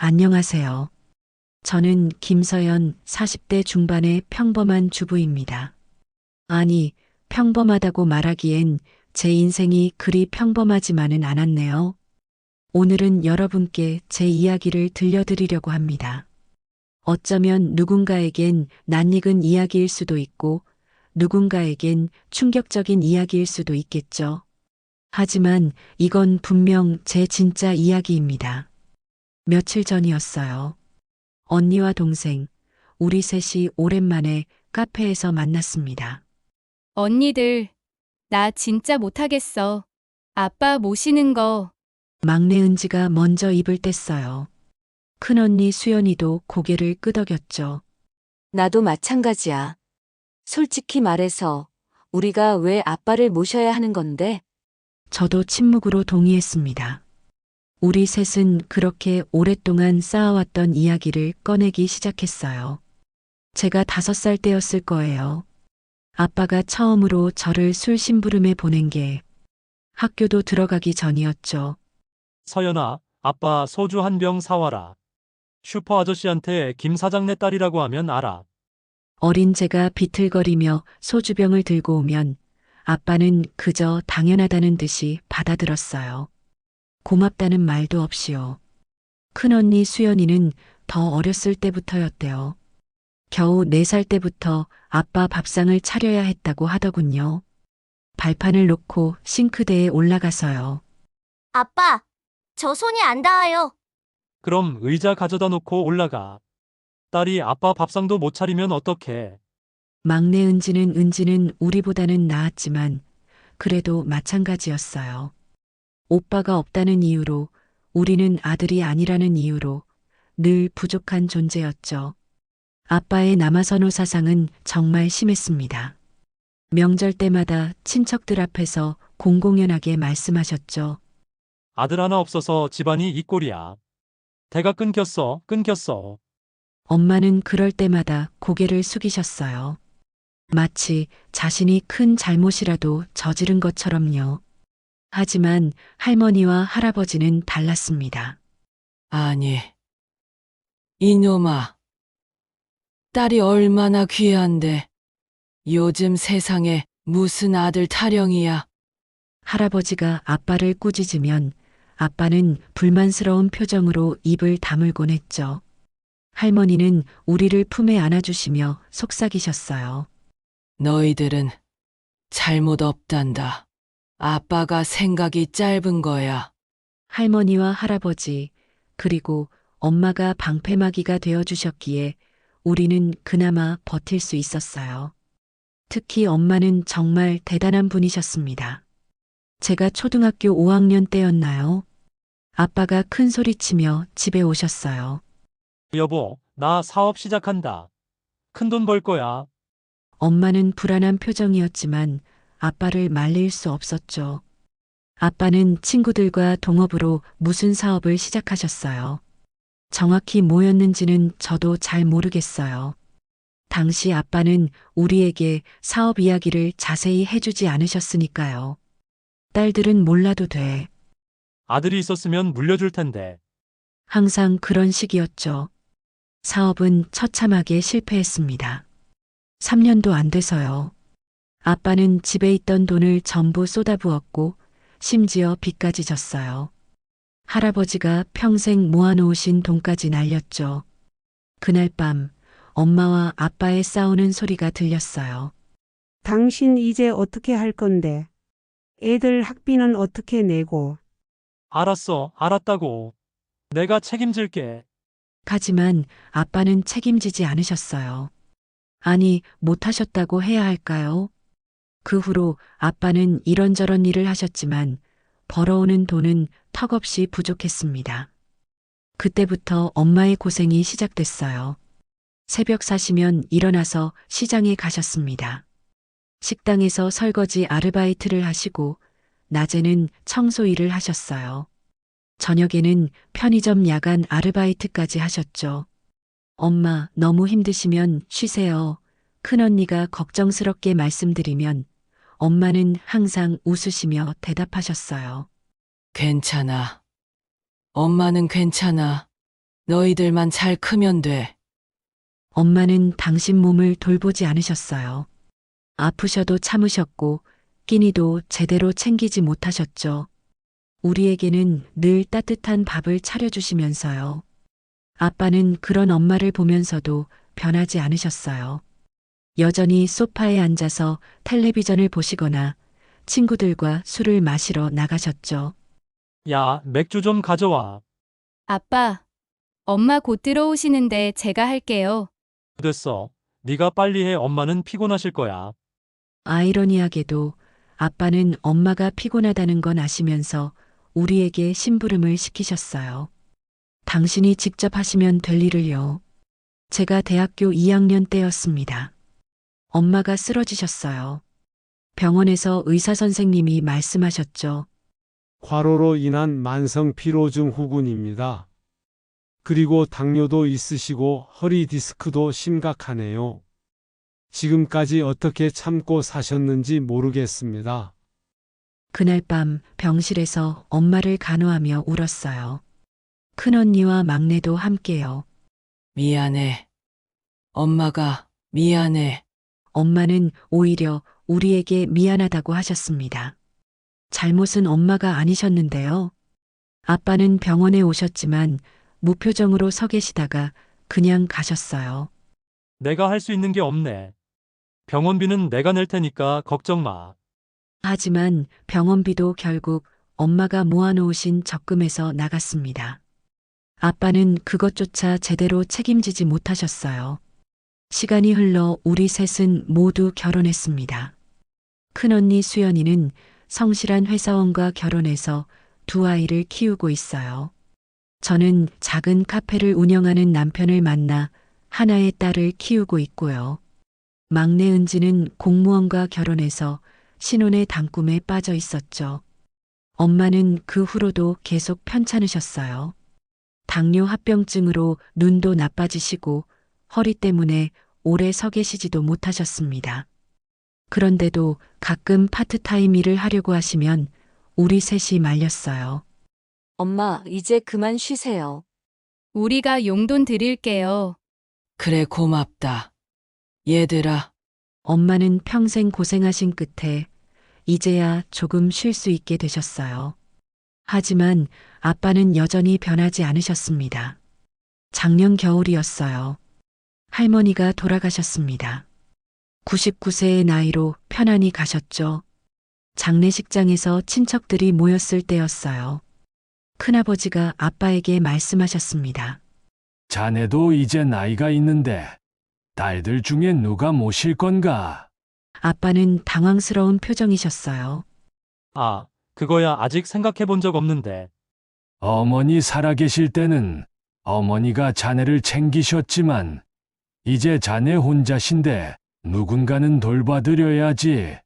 안녕하세요. 저는 김서연 40대 중반의 평범한 주부입니다. 아니, 평범하다고 말하기엔 제 인생이 그리 평범하지만은 않았네요. 오늘은 여러분께 제 이야기를 들려드리려고 합니다. 어쩌면 누군가에겐 낯익은 이야기일 수도 있고, 누군가에겐 충격적인 이야기일 수도 있겠죠. 하지만 이건 분명 제 진짜 이야기입니다. 며칠 전이었어요. 언니와 동생, 우리 셋이 오랜만에 카페에서 만났습니다. 언니들, 나 진짜 못하겠어. 아빠 모시는 거. 막내 은지가 먼저 입을 뗐어요. 큰언니 수연이도 고개를 끄덕였죠. 나도 마찬가지야. 솔직히 말해서 우리가 왜 아빠를 모셔야 하는 건데? 저도 침묵으로 동의했습니다. 우리 셋은 그렇게 오랫동안 쌓아왔던 이야기를 꺼내기 시작했어요. 제가 5살 때였을 거예요. 아빠가 처음으로 저를 술 심부름에 보낸 게 학교도 들어가기 전이었죠. 서연아, 아빠 소주 한 병 사와라. 슈퍼 아저씨한테 김 사장네 딸이라고 하면 알아. 어린 제가 비틀거리며 소주병을 들고 오면 아빠는 그저 당연하다는 듯이 받아들었어요. 고맙다는 말도 없이요. 큰언니 수연이는 더 어렸을 때부터였대요. 겨우 4살 때부터 아빠 밥상을 차려야 했다고 하더군요. 발판을 놓고 싱크대에 올라가서요. 아빠, 저 손이 안 닿아요. 그럼 의자 가져다 놓고 올라가. 딸이 아빠 밥상도 못 차리면 어떡해. 막내 은지는 우리보다는 나았지만 그래도 마찬가지였어요. 오빠가 없다는 이유로, 우리는 아들이 아니라는 이유로 늘 부족한 존재였죠. 아빠의 남아선호 사상은 정말 심했습니다. 명절 때마다 친척들 앞에서 공공연하게 말씀하셨죠. 아들 하나 없어서 집안이 이 꼴이야. 대가 끊겼어. 엄마는 그럴 때마다 고개를 숙이셨어요. 마치 자신이 큰 잘못이라도 저지른 것처럼요. 하지만 할머니와 할아버지는 달랐습니다. 아니, 이놈아. 딸이 얼마나 귀한데. 요즘 세상에 무슨 아들 타령이야. 할아버지가 아빠를 꾸짖으면 아빠는 불만스러운 표정으로 입을 다물곤 했죠. 할머니는 우리를 품에 안아주시며 속삭이셨어요. 너희들은 잘못 없단다. 아빠가 생각이 짧은 거야. 할머니와 할아버지, 그리고 엄마가 방패막이가 되어주셨기에 우리는 그나마 버틸 수 있었어요. 특히 엄마는 정말 대단한 분이셨습니다. 제가 초등학교 5학년 때였나요? 아빠가 큰 소리치며 집에 오셨어요. 여보, 나 사업 시작한다. 큰돈 벌 거야. 엄마는 불안한 표정이었지만 아빠를 말릴 수 없었죠. 아빠는 친구들과 동업으로 무슨 사업을 시작하셨어요. 정확히 뭐였는지는 저도 잘 모르겠어요. 당시 아빠는 우리에게 사업 이야기를 자세히 해주지 않으셨으니까요. 딸들은 몰라도 돼. 아들이 있었으면 물려줄 텐데. 항상 그런 식이었죠. 사업은 처참하게 실패했습니다. 3년도 안 돼서요. 아빠는 집에 있던 돈을 전부 쏟아부었고 심지어 빚까지 졌어요. 할아버지가 평생 모아놓으신 돈까지 날렸죠. 그날 밤 엄마와 아빠의 싸우는 소리가 들렸어요. 당신 이제 어떻게 할 건데? 애들 학비는 어떻게 내고? 알았다고. 내가 책임질게. 하지만 아빠는 책임지지 않으셨어요. 아니, 못하셨다고 해야 할까요? 그 후로 아빠는 이런저런 일을 하셨지만 벌어오는 돈은 턱없이 부족했습니다. 그때부터 엄마의 고생이 시작됐어요. 새벽 4시면 일어나서 시장에 가셨습니다. 식당에서 설거지 아르바이트를 하시고 낮에는 청소 일을 하셨어요. 저녁에는 편의점 야간 아르바이트까지 하셨죠. 엄마, 너무 힘드시면 쉬세요. 큰언니가 걱정스럽게 말씀드리면 엄마는 항상 웃으시며 대답하셨어요. 괜찮아. 엄마는 괜찮아. 너희들만 잘 크면 돼. 엄마는 당신 몸을 돌보지 않으셨어요. 아프셔도 참으셨고 끼니도 제대로 챙기지 못하셨죠. 우리에게는 늘 따뜻한 밥을 차려주시면서요. 아빠는 그런 엄마를 보면서도 변하지 않으셨어요. 여전히 소파에 앉아서 텔레비전을 보시거나 친구들과 술을 마시러 나가셨죠. 야, 맥주 좀 가져와. 아빠, 엄마 곧 들어오시는데 제가 할게요. 됐어. 네가 빨리 해. 엄마는 피곤하실 거야. 아이러니하게도 아빠는 엄마가 피곤하다는 건 아시면서 우리에게 심부름을 시키셨어요. 당신이 직접 하시면 될 일을요. 제가 대학교 2학년 때였습니다. 엄마가 쓰러지셨어요. 병원에서 의사 선생님이 말씀하셨죠. 과로로 인한 만성 피로증 후군입니다. 그리고 당뇨도 있으시고 허리 디스크도 심각하네요. 지금까지 어떻게 참고 사셨는지 모르겠습니다. 그날 밤 병실에서 엄마를 간호하며 울었어요. 큰언니와 막내도 함께요. 미안해. 엄마가 미안해. 엄마는 오히려 우리에게 미안하다고 하셨습니다. 잘못은 엄마가 아니셨는데요. 아빠는 병원에 오셨지만 무표정으로 서 계시다가 그냥 가셨어요. 내가 할 수 있는 게 없네. 병원비는 내가 낼 테니까 걱정 마. 하지만 병원비도 결국 엄마가 모아놓으신 적금에서 나갔습니다. 아빠는 그것조차 제대로 책임지지 못하셨어요. 시간이 흘러 우리 셋은 모두 결혼했습니다. 큰언니 수연이는 성실한 회사원과 결혼해서 두 아이를 키우고 있어요. 저는 작은 카페를 운영하는 남편을 만나 하나의 딸을 키우고 있고요. 막내 은지는 공무원과 결혼해서 신혼의 단꿈에 빠져 있었죠. 엄마는 그 후로도 계속 편찮으셨어요. 당뇨 합병증으로 눈도 나빠지시고 허리 때문에 오래 서 계시지도 못하셨습니다. 그런데도 가끔 파트타임 일을 하려고 하시면 우리 셋이 말렸어요. 엄마, 이제 그만 쉬세요. 우리가 용돈 드릴게요. 그래, 고맙다. 얘들아, 엄마는 평생 고생하신 끝에 이제야 조금 쉴 수 있게 되셨어요. 하지만 아빠는 여전히 변하지 않으셨습니다. 작년 겨울이었어요. 할머니가 돌아가셨습니다. 99세의 나이로 편안히 가셨죠. 장례식장에서 친척들이 모였을 때였어요. 큰아버지가 아빠에게 말씀하셨습니다. 자네도 이제 나이가 있는데 딸들 중에 누가 모실 건가? 아빠는 당황스러운 표정이셨어요. 아, 그거야 아직 생각해 본 적 없는데. 어머니 살아계실 때는 어머니가 자네를 챙기셨지만 이제 자네 혼자신데 누군가는 돌봐드려야지.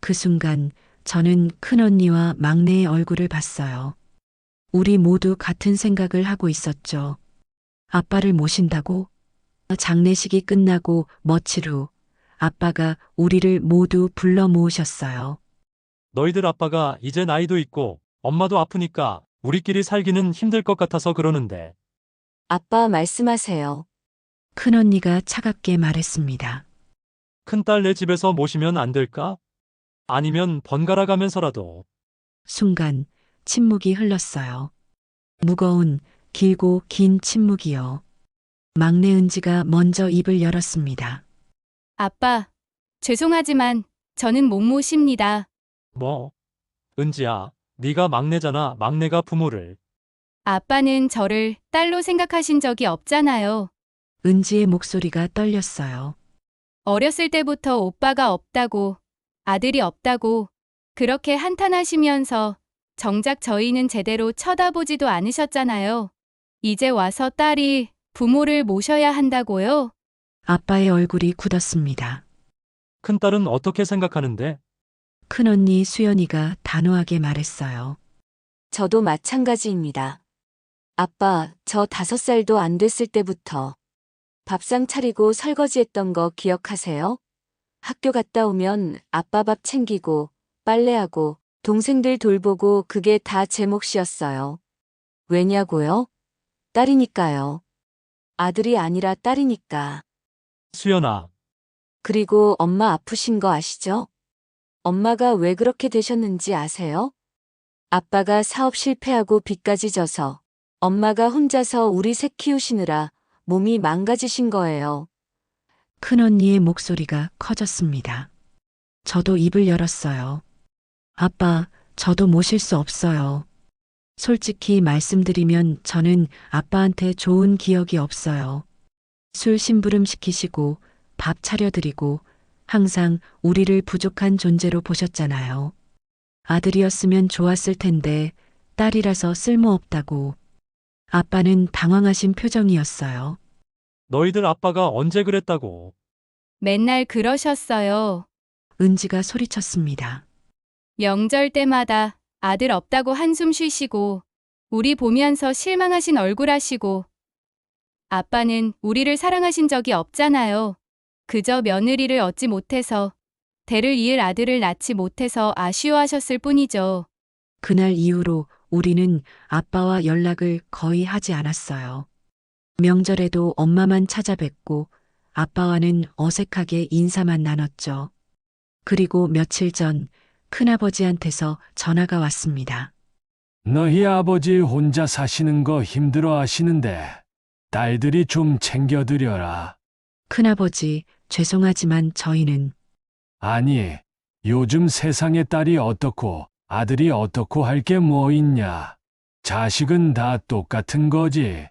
그 순간 저는 큰언니와 막내의 얼굴을 봤어요. 우리 모두 같은 생각을 하고 있었죠. 아빠를 모신다고? 장례식이 끝나고 며칠 후 아빠가 우리를 모두 불러 모으셨어요. 너희들 아빠가 이제 나이도 있고 엄마도 아프니까 우리끼리 살기는 힘들 것 같아서 그러는데. 아빠 말씀하세요. 큰언니가 차갑게 말했습니다. 큰딸 내 집에서 모시면 안 될까? 아니면 번갈아 가면서라도. 순간 침묵이 흘렀어요. 무거운 길고 긴 침묵이요. 막내 은지가 먼저 입을 열었습니다. 아빠, 죄송하지만 저는 못 모십니다. 뭐? 은지야, 네가 막내잖아. 막내가 부모를. 아빠는 저를 딸로 생각하신 적이 없잖아요. 은지의 목소리가 떨렸어요. 어렸을 때부터 오빠가 없다고, 아들이 없다고, 그렇게 한탄하시면서 정작 저희는 제대로 쳐다보지도 않으셨잖아요. 이제 와서 딸이 부모를 모셔야 한다고요? 아빠의 얼굴이 굳었습니다. 큰딸은 어떻게 생각하는데? 큰언니 수연이가 단호하게 말했어요. 저도 마찬가지입니다. 아빠, 저 5살도 안 됐을 때부터 밥상 차리고 설거지했던 거 기억하세요? 학교 갔다 오면 아빠 밥 챙기고 빨래하고 동생들 돌보고 그게 다 제 몫이었어요. 왜냐고요? 딸이니까요. 아들이 아니라 딸이니까. 수연아, 그리고 엄마 아프신 거 아시죠? 엄마가 왜 그렇게 되셨는지 아세요? 아빠가 사업 실패하고 빚까지 져서 엄마가 혼자서 우리 셋 키우시느라 몸이 망가지신 거예요. 큰언니의 목소리가 커졌습니다. 저도 입을 열었어요. 아빠, 저도 모실 수 없어요. 솔직히 말씀드리면 저는 아빠한테 좋은 기억이 없어요. 술 심부름 시키시고 밥 차려드리고 항상 우리를 부족한 존재로 보셨잖아요. 아들이었으면 좋았을 텐데 딸이라서 쓸모없다고. 아빠는 당황하신 표정이었어요. 너희들 아빠가 언제 그랬다고? 맨날 그러셨어요. 은지가 소리쳤습니다. 명절 때마다 아들 없다고 한숨 쉬시고, 우리 보면서 실망하신 얼굴 하시고, 아빠는 우리를 사랑하신 적이 없잖아요. 그저 며느리를 얻지 못해서, 대를 이을 아들을 낳지 못해서 아쉬워하셨을 뿐이죠. 그날 이후로 우리는 아빠와 연락을 거의 하지 않았어요. 명절에도 엄마만 찾아뵙고 아빠와는 어색하게 인사만 나눴죠. 그리고 며칠 전 큰아버지한테서 전화가 왔습니다. 너희 아버지 혼자 사시는 거 힘들어 하시는데 딸들이 좀 챙겨드려라. 큰아버지, 죄송하지만 저희는 아니, 요즘 세상에 딸이 어떻고 아들이 어떻고 할 게 뭐 있냐. 자식은 다 똑같은 거지.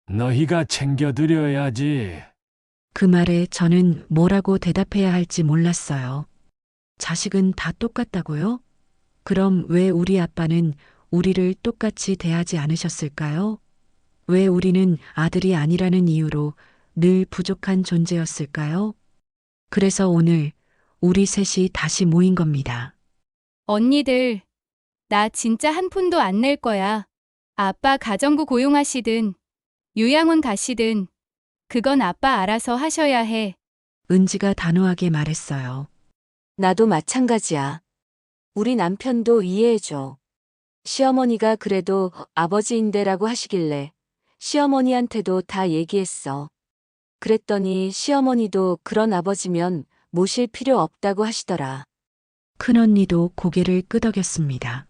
너희가 챙겨드려야지. 그 말에 저는 뭐라고 대답해야 할지 몰랐어요. 자식은 다 똑같다고요? 그럼 왜 우리 아빠는 우리를 똑같이 대하지 않으셨을까요? 왜 우리는 아들이 아니라는 이유로 늘 부족한 존재였을까요? 그래서 오늘 우리 셋이 다시 모인 겁니다. 언니들, 나 진짜 한 푼도 안 낼 거야. 아빠 가정부 고용하시든, 요양원 가시든, 그건 아빠 알아서 하셔야 해. 은지가 단호하게 말했어요. 나도 마찬가지야. 우리 남편도 이해해줘. 시어머니가 그래도 아버지인데라고 하시길래 시어머니한테도 다 얘기했어. 그랬더니 시어머니도 그런 아버지면 모실 필요 없다고 하시더라. 큰언니도 고개를 끄덕였습니다.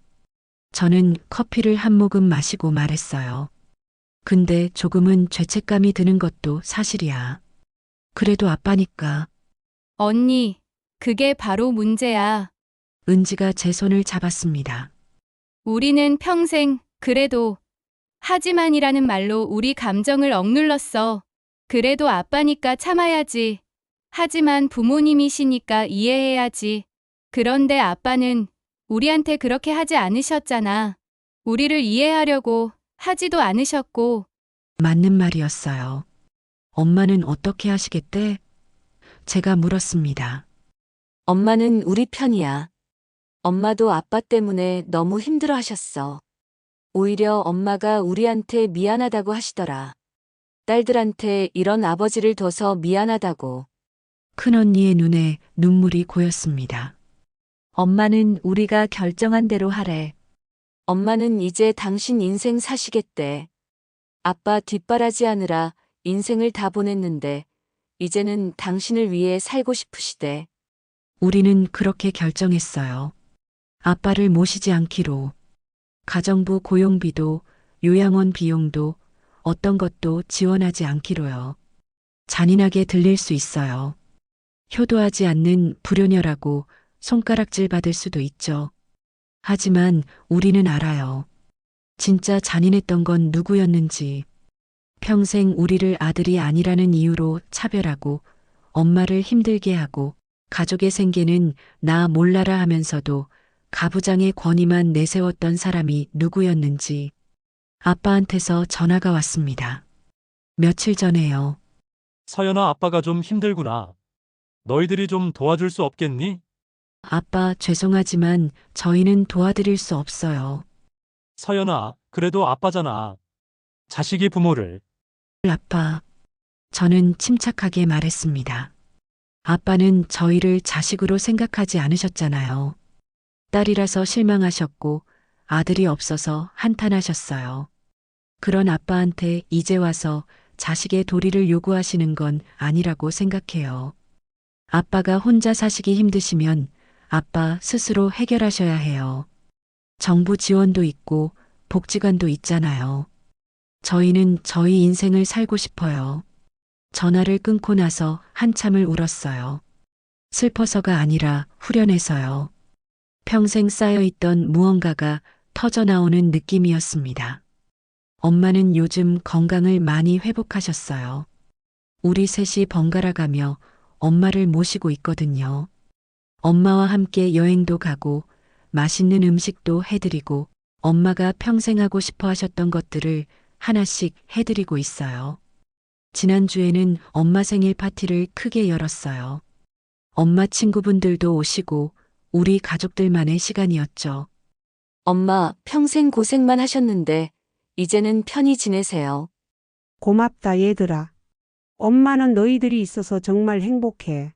저는 커피를 한 모금 마시고 말했어요. 근데 조금은 죄책감이 드는 것도 사실이야. 그래도 아빠니까. 언니, 그게 바로 문제야. 은지가 제 손을 잡았습니다. 우리는 평생, 그래도, 하지만이라는 말로 우리 감정을 억눌렀어. 그래도 아빠니까 참아야지. 하지만 부모님이시니까 이해해야지. 그런데 아빠는 우리한테 그렇게 하지 않으셨잖아. 우리를 이해하려고 하지도 않으셨고. 맞는 말이었어요. 엄마는 어떻게 하시겠대? 제가 물었습니다. 엄마는 우리 편이야. 엄마도 아빠 때문에 너무 힘들어 하셨어. 오히려 엄마가 우리한테 미안하다고 하시더라. 딸들한테 이런 아버지를 둬서 미안하다고. 큰언니의 눈에 눈물이 고였습니다. 엄마는 우리가 결정한 대로 하래. 엄마는 이제 당신 인생 사시겠대. 아빠 뒷바라지하느라 인생을 다 보냈는데 이제는 당신을 위해 살고 싶으시대. 우리는 그렇게 결정했어요. 아빠를 모시지 않기로. 가정부 고용비도 요양원 비용도 어떤 것도 지원하지 않기로요. 잔인하게 들릴 수 있어요. 효도하지 않는 불효녀라고 손가락질 받을 수도 있죠. 하지만 우리는 알아요. 진짜 잔인했던 건 누구였는지. 평생 우리를 아들이 아니라는 이유로 차별하고 엄마를 힘들게 하고 가족의 생계는 나 몰라라 하면서도 가부장의 권위만 내세웠던 사람이 누구였는지. 아빠한테서 전화가 왔습니다. 며칠 전에요. 서연아, 아빠가 좀 힘들구나. 너희들이 좀 도와줄 수 없겠니? 아빠, 죄송하지만 저희는 도와드릴 수 없어요. 서연아, 그래도 아빠잖아. 자식이 부모를. 아빠. 저는 침착하게 말했습니다. 아빠는 저희를 자식으로 생각하지 않으셨잖아요. 딸이라서 실망하셨고 아들이 없어서 한탄하셨어요. 그런 아빠한테 이제 와서 자식의 도리를 요구하시는 건 아니라고 생각해요. 아빠가 혼자 사시기 힘드시면 아빠 스스로 해결하셔야 해요. 정부 지원도 있고 복지관도 있잖아요. 저희는 저희 인생을 살고 싶어요. 전화를 끊고 나서 한참을 울었어요. 슬퍼서가 아니라 후련해서요. 평생 쌓여있던 무언가가 터져나오는 느낌이었습니다. 엄마는 요즘 건강을 많이 회복하셨어요. 우리 셋이 번갈아 가며 엄마를 모시고 있거든요. 엄마와 함께 여행도 가고 맛있는 음식도 해드리고 엄마가 평생 하고 싶어 하셨던 것들을 하나씩 해드리고 있어요. 지난주에는 엄마 생일 파티를 크게 열었어요. 엄마 친구분들도 오시고 우리 가족들만의 시간이었죠. 엄마 평생 고생만 하셨는데 이제는 편히 지내세요. 고맙다, 얘들아. 엄마는 너희들이 있어서 정말 행복해.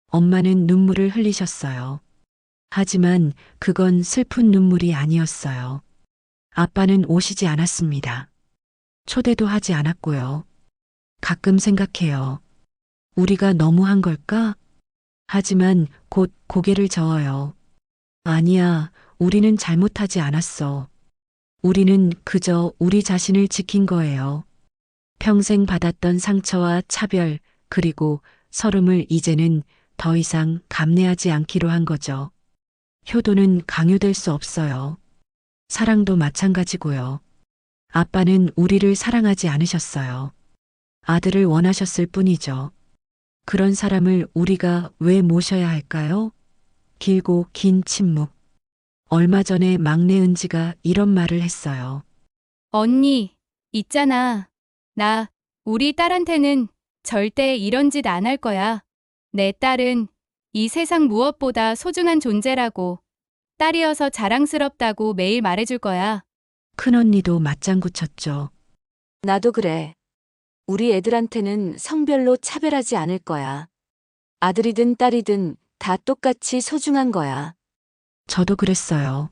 엄마는 눈물을 흘리셨어요. 하지만 그건 슬픈 눈물이 아니었어요. 아빠는 오시지 않았습니다. 초대도 하지 않았고요. 가끔 생각해요. 우리가 너무한 걸까? 하지만 곧 고개를 저어요. 아니야, 우리는 잘못하지 않았어. 우리는 그저 우리 자신을 지킨 거예요. 평생 받았던 상처와 차별, 그리고 서름을 이제는 더 이상 감내하지 않기로 한 거죠. 효도는 강요될 수 없어요. 사랑도 마찬가지고요. 아빠는 우리를 사랑하지 않으셨어요. 아들을 원하셨을 뿐이죠. 그런 사람을 우리가 왜 모셔야 할까요? 길고 긴 침묵. 얼마 전에 막내 은지가 이런 말을 했어요. 언니, 있잖아. 나, 우리 딸한테는 절대 이런 짓 안 할 거야. 내 딸은 이 세상 무엇보다 소중한 존재라고, 딸이어서 자랑스럽다고 매일 말해줄 거야. 큰언니도 맞장구 쳤죠. 나도 그래. 우리 애들한테는 성별로 차별하지 않을 거야. 아들이든 딸이든 다 똑같이 소중한 거야. 저도 그랬어요.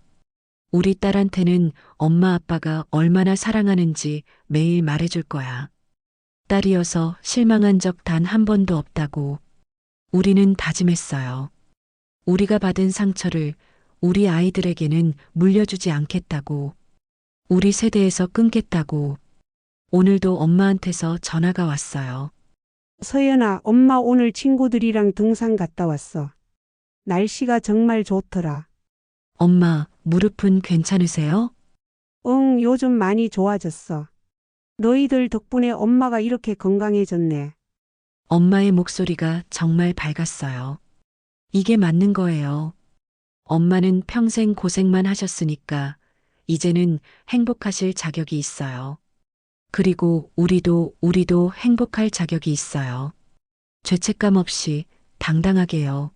우리 딸한테는 엄마 아빠가 얼마나 사랑하는지 매일 말해줄 거야. 딸이어서 실망한 적 단 한 번도 없다고. 우리는 다짐했어요. 우리가 받은 상처를 우리 아이들에게는 물려주지 않겠다고. 우리 세대에서 끊겠다고. 오늘도 엄마한테서 전화가 왔어요. 서연아, 엄마 오늘 친구들이랑 등산 갔다 왔어. 날씨가 정말 좋더라. 엄마, 무릎은 괜찮으세요? 응, 요즘 많이 좋아졌어. 너희들 덕분에 엄마가 이렇게 건강해졌네. 엄마의 목소리가 정말 밝았어요. 이게 맞는 거예요. 엄마는 평생 고생만 하셨으니까 이제는 행복하실 자격이 있어요. 그리고 우리도 행복할 자격이 있어요. 죄책감 없이 당당하게요.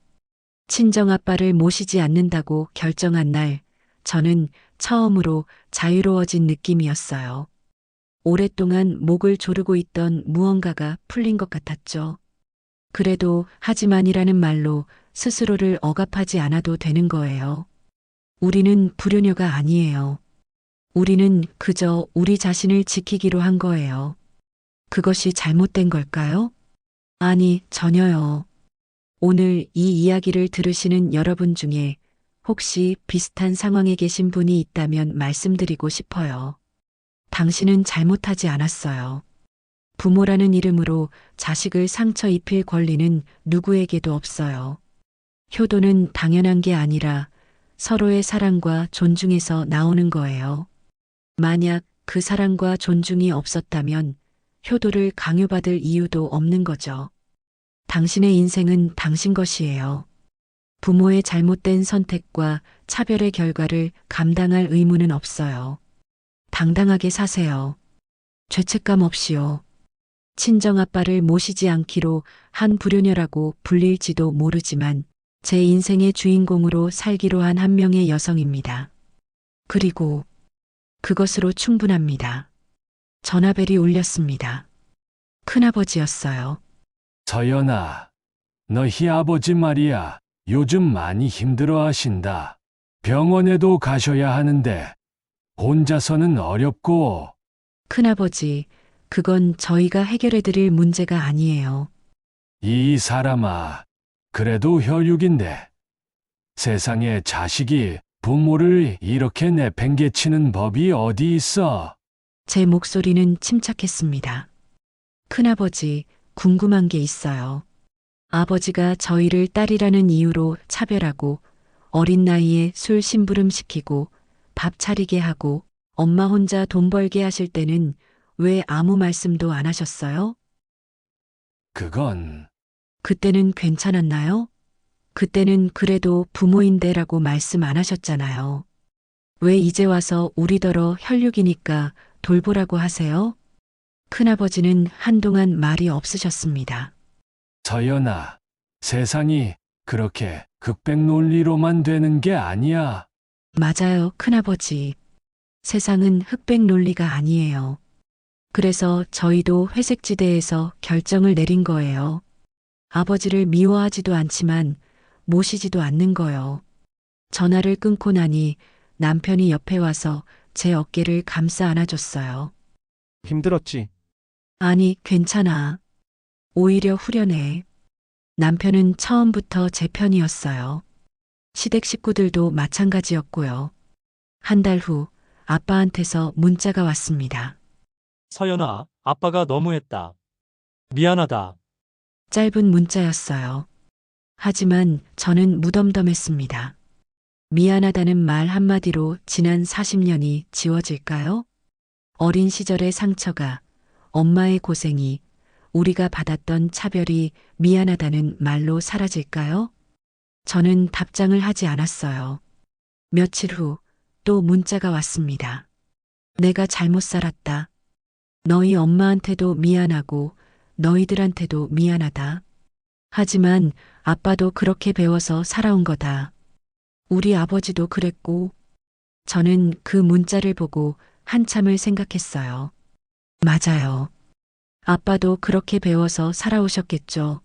친정아빠를 모시지 않는다고 결정한 날, 저는 처음으로 자유로워진 느낌이었어요. 오랫동안 목을 조르고 있던 무언가가 풀린 것 같았죠. 그래도 하지만이라는 말로 스스로를 억압하지 않아도 되는 거예요. 우리는 불효녀가 아니에요. 우리는 그저 우리 자신을 지키기로 한 거예요. 그것이 잘못된 걸까요? 아니, 전혀요. 오늘 이 이야기를 들으시는 여러분 중에 혹시 비슷한 상황에 계신 분이 있다면 말씀드리고 싶어요. 당신은 잘못하지 않았어요. 부모라는 이름으로 자식을 상처 입힐 권리는 누구에게도 없어요. 효도는 당연한 게 아니라 서로의 사랑과 존중에서 나오는 거예요. 만약 그 사랑과 존중이 없었다면 효도를 강요받을 이유도 없는 거죠. 당신의 인생은 당신 것이에요. 부모의 잘못된 선택과 차별의 결과를 감당할 의무는 없어요. 당당하게 사세요. 죄책감 없이요. 친정아빠를 모시지 않기로 한 불효녀라고 불릴지도 모르지만 제 인생의 주인공으로 살기로 한 한 명의 여성입니다. 그리고 그것으로 충분합니다. 전화벨이 울렸습니다. 큰아버지였어요. 서연아, 너희 아버지 말이야. 요즘 많이 힘들어 하신다. 병원에도 가셔야 하는데 혼자서는 어렵고 큰아버지, 그건 저희가 해결해 드릴 문제가 아니에요. 이 사람아, 그래도 혈육인데. 세상에 자식이 부모를 이렇게 내팽개치는 법이 어디 있어? 제 목소리는 침착했습니다. 큰아버지, 궁금한 게 있어요. 아버지가 저희를 딸이라는 이유로 차별하고 어린 나이에 술 심부름시키고 밥 차리게 하고 엄마 혼자 돈 벌게 하실 때는 왜 아무 말씀도 안 하셨어요? 그건 그때는 괜찮았나요? 그때는 그래도 부모인데라고 말씀 안 하셨잖아요. 왜 이제 와서 우리더러 혈육이니까 돌보라고 하세요? 큰아버지는 한동안 말이 없으셨습니다. 서연아, 세상이 그렇게 극백 논리로만 되는 게 아니야. 맞아요, 큰아버지. 세상은 흑백 논리가 아니에요. 그래서 저희도 회색지대에서 결정을 내린 거예요. 아버지를 미워하지도 않지만 모시지도 않는 거요. 전화를 끊고 나니 남편이 옆에 와서 제 어깨를 감싸 안아줬어요. 힘들었지? 아니, 괜찮아. 오히려 후련해. 남편은 처음부터 제 편이었어요. 시댁 식구들도 마찬가지였고요. 한 달 후 아빠한테서 문자가 왔습니다. 서연아, 아빠가 너무했다. 미안하다. 짧은 문자였어요. 하지만 저는 무덤덤했습니다. 미안하다는 말 한마디로 지난 40년이 지워질까요? 어린 시절의 상처가, 엄마의 고생이, 우리가 받았던 차별이 미안하다는 말로 사라질까요? 저는 답장을 하지 않았어요. 며칠 후 또 문자가 왔습니다. 내가 잘못 살았다. 너희 엄마한테도 미안하고 너희들한테도 미안하다. 하지만 아빠도 그렇게 배워서 살아온 거다. 우리 아버지도 그랬고. 저는 그 문자를 보고 한참을 생각했어요. 맞아요. 아빠도 그렇게 배워서 살아오셨겠죠.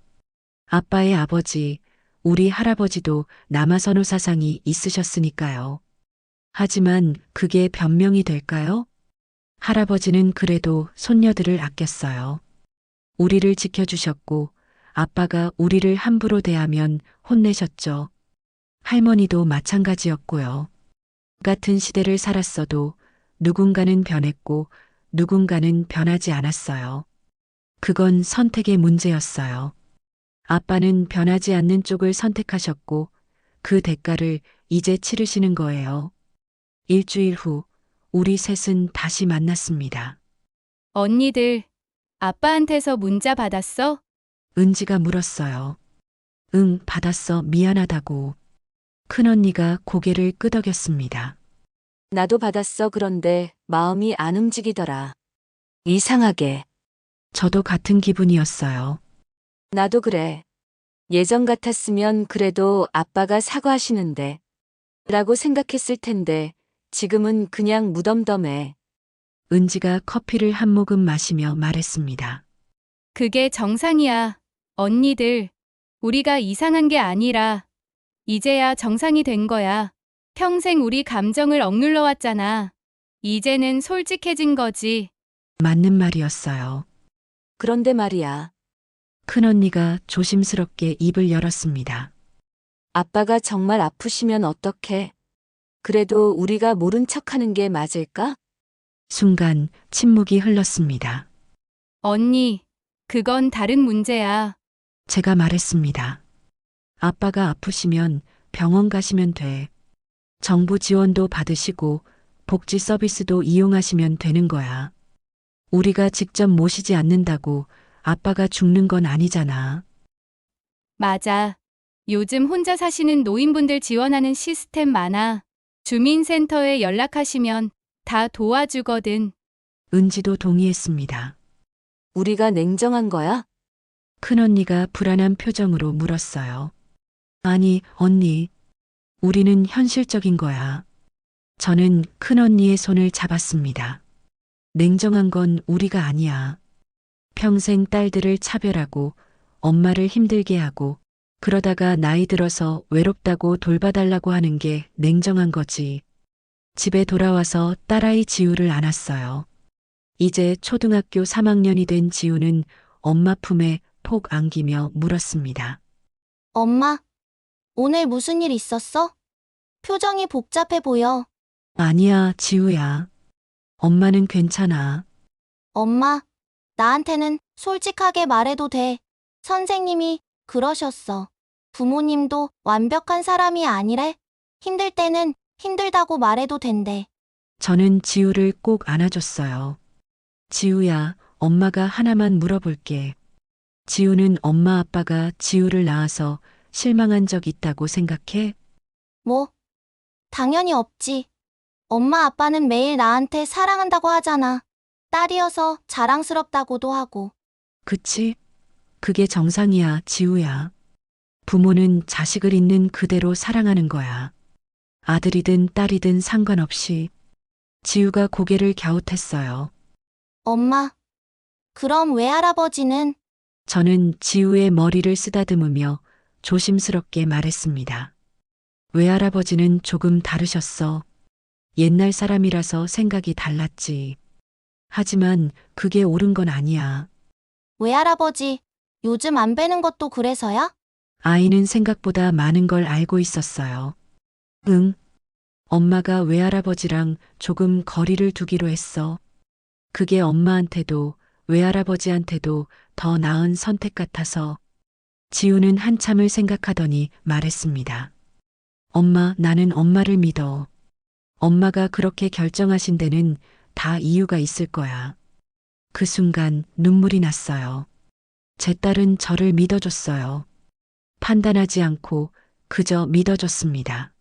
아빠의 아버지, 우리 할아버지도 남아선호 사상이 있으셨으니까요. 하지만 그게 변명이 될까요? 할아버지는 그래도 손녀들을 아꼈어요. 우리를 지켜주셨고, 아빠가 우리를 함부로 대하면 혼내셨죠. 할머니도 마찬가지였고요. 같은 시대를 살았어도 누군가는 변했고 누군가는 변하지 않았어요. 그건 선택의 문제였어요. 아빠는 변하지 않는 쪽을 선택하셨고 그 대가를 이제 치르시는 거예요. 일주일 후 우리 셋은 다시 만났습니다. 언니들, 아빠한테서 문자 받았어? 은지가 물었어요. 응, 받았어. 미안하다고. 큰언니가 고개를 끄덕였습니다. 나도 받았어. 그런데 마음이 안 움직이더라. 이상하게. 저도 같은 기분이었어요. 나도 그래. 예전 같았으면 그래도 아빠가 사과하시는데 라고 생각했을 텐데 지금은 그냥 무덤덤해. 은지가 커피를 한 모금 마시며 말했습니다. 그게 정상이야. 언니들, 우리가 이상한 게 아니라 이제야 정상이 된 거야. 평생 우리 감정을 억눌러 왔잖아. 이제는 솔직해진 거지. 맞는 말이었어요. 그런데 말이야. 큰언니가 조심스럽게 입을 열었습니다. 아빠가 정말 아프시면 어떡해? 그래도 우리가 모른 척하는 게 맞을까? 순간 침묵이 흘렀습니다. 언니, 그건 다른 문제야. 제가 말했습니다. 아빠가 아프시면 병원 가시면 돼. 정부 지원도 받으시고 복지 서비스도 이용하시면 되는 거야. 우리가 직접 모시지 않는다고 아빠가 죽는 건 아니잖아. 맞아. 요즘 혼자 사시는 노인분들 지원하는 시스템 많아. 주민센터에 연락하시면 다 도와주거든. 은지도 동의했습니다. 우리가 냉정한 거야? 큰언니가 불안한 표정으로 물었어요. 아니, 언니. 우리는 현실적인 거야. 저는 큰언니의 손을 잡았습니다. 냉정한 건 우리가 아니야. 평생 딸들을 차별하고 엄마를 힘들게 하고 그러다가 나이 들어서 외롭다고 돌봐달라고 하는 게 냉정한 거지. 집에 돌아와서 딸아이 지우를 안았어요. 이제 초등학교 3학년이 된 지우는 엄마 품에 폭 안기며 물었습니다. 엄마, 오늘 무슨 일 있었어? 표정이 복잡해 보여. 아니야, 지우야. 엄마는 괜찮아. 엄마, 나한테는 솔직하게 말해도 돼. 선생님이 그러셨어. 부모님도 완벽한 사람이 아니래. 힘들 때는 힘들다고 말해도 된대. 저는 지우를 꼭 안아줬어요. 지우야, 엄마가 하나만 물어볼게. 지우는 엄마 아빠가 지우를 낳아서 실망한 적 있다고 생각해? 뭐? 당연히 없지. 엄마 아빠는 매일 나한테 사랑한다고 하잖아. 딸이어서 자랑스럽다고도 하고. 그치? 그게 정상이야, 지우야. 부모는 자식을 있는 그대로 사랑하는 거야. 아들이든 딸이든 상관없이. 지우가 고개를 갸웃했어요. 엄마, 그럼 외할아버지는? 저는 지우의 머리를 쓰다듬으며 조심스럽게 말했습니다. 외할아버지는 조금 다르셨어. 옛날 사람이라서 생각이 달랐지. 하지만 그게 옳은 건 아니야. 외할아버지, 요즘 안 뵈는 것도 그래서야? 아이는 생각보다 많은 걸 알고 있었어요. 응. 엄마가 외할아버지랑 조금 거리를 두기로 했어. 그게 엄마한테도 외할아버지한테도 더 나은 선택 같아서. 지우는 한참을 생각하더니 말했습니다. 엄마, 나는 엄마를 믿어. 엄마가 그렇게 결정하신 데는 다 이유가 있을 거야. 그 순간 눈물이 났어요. 제 딸은 저를 믿어줬어요. 판단하지 않고 그저 믿어줬습니다.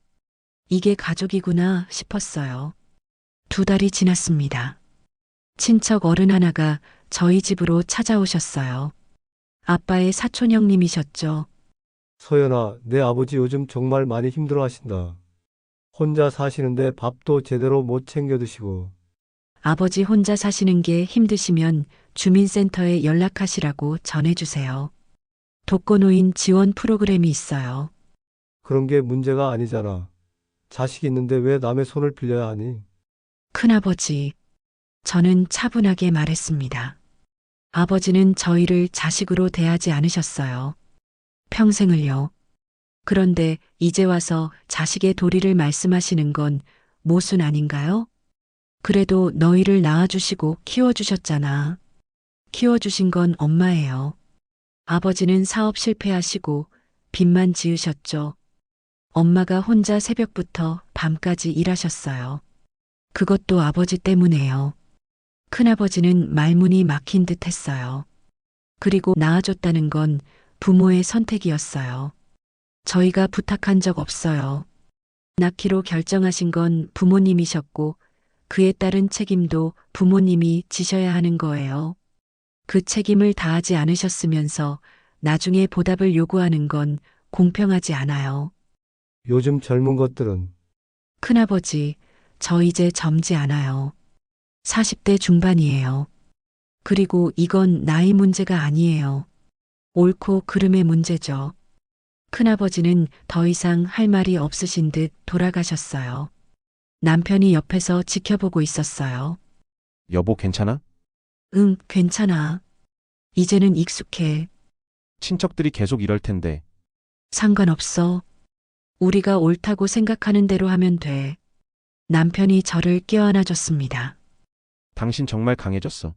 이게 가족이구나 싶었어요. 2달이 지났습니다. 친척 어른 하나가 저희 집으로 찾아오셨어요. 아빠의 사촌 형님이셨죠. 서연아, 내 아버지 요즘 정말 많이 힘들어 하신다. 혼자 사시는데 밥도 제대로 못 챙겨 드시고. 아버지 혼자 사시는 게 힘드시면 주민센터에 연락하시라고 전해주세요. 독거노인 지원 프로그램이 있어요. 그런 게 문제가 아니잖아. 자식 있는데 왜 남의 손을 빌려야 하니? 큰아버지, 저는 차분하게 말했습니다. 아버지는 저희를 자식으로 대하지 않으셨어요. 평생을요. 그런데 이제 와서 자식의 도리를 말씀하시는 건 모순 아닌가요? 그래도 너희를 낳아주시고 키워주셨잖아. 키워주신 건 엄마예요. 아버지는 사업 실패하시고 빚만 지으셨죠. 엄마가 혼자 새벽부터 밤까지 일하셨어요. 그것도 아버지 때문에요. 큰아버지는 말문이 막힌 듯 했어요. 그리고 낳아줬다는 건 부모의 선택이었어요. 저희가 부탁한 적 없어요. 낳기로 결정하신 건 부모님이셨고 그에 따른 책임도 부모님이 지셔야 하는 거예요. 그 책임을 다하지 않으셨으면서 나중에 보답을 요구하는 건 공평하지 않아요. 요즘 젊은 것들은 큰아버지, 저 이제 젊지 않아요. 40대 중반이에요. 그리고 이건 나이 문제가 아니에요. 옳고 그름의 문제죠. 큰아버지는 더 이상 할 말이 없으신 듯 돌아가셨어요. 남편이 옆에서 지켜보고 있었어요. 여보 괜찮아? 응, 괜찮아. 이제는 익숙해. 친척들이 계속 이럴 텐데. 상관없어. 우리가 옳다고 생각하는 대로 하면 돼. 남편이 저를 껴안아줬습니다. 당신 정말 강해졌어.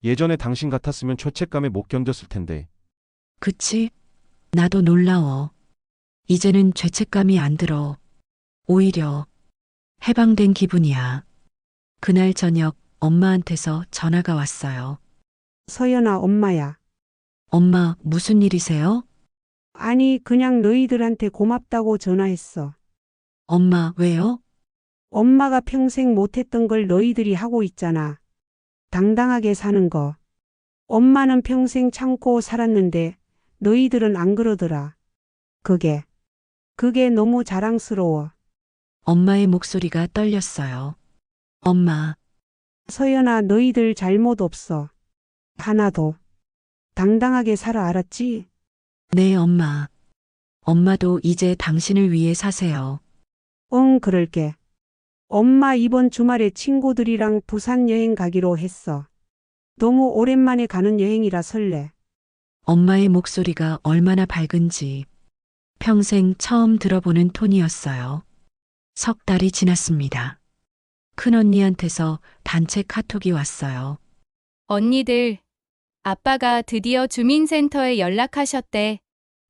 예전에 당신 같았으면 죄책감에 못 견뎠을 텐데. 그치? 나도 놀라워. 이제는 죄책감이 안 들어. 오히려 해방된 기분이야. 그날 저녁 엄마한테서 전화가 왔어요. 서연아, 엄마야. 엄마, 무슨 일이세요? 아니, 그냥 너희들한테 고맙다고 전화했어. 엄마, 왜요? 엄마가 평생 못했던 걸 너희들이 하고 있잖아. 당당하게 사는 거. 엄마는 평생 참고 살았는데 너희들은 안 그러더라. 그게 너무 자랑스러워. 엄마의 목소리가 떨렸어요. 엄마, 서연아, 너희들 잘못 없어. 하나도. 당당하게 살아, 알았지? 네, 엄마. 엄마도 이제 당신을 위해 사세요. 응, 그럴게. 엄마 이번 주말에 친구들이랑 부산 여행 가기로 했어. 너무 오랜만에 가는 여행이라 설레. 엄마의 목소리가 얼마나 밝은지 평생 처음 들어보는 톤이었어요. 석 달이 지났습니다. 큰언니한테서 단체 카톡이 왔어요. 언니들, 아빠가 드디어 주민센터에 연락하셨대.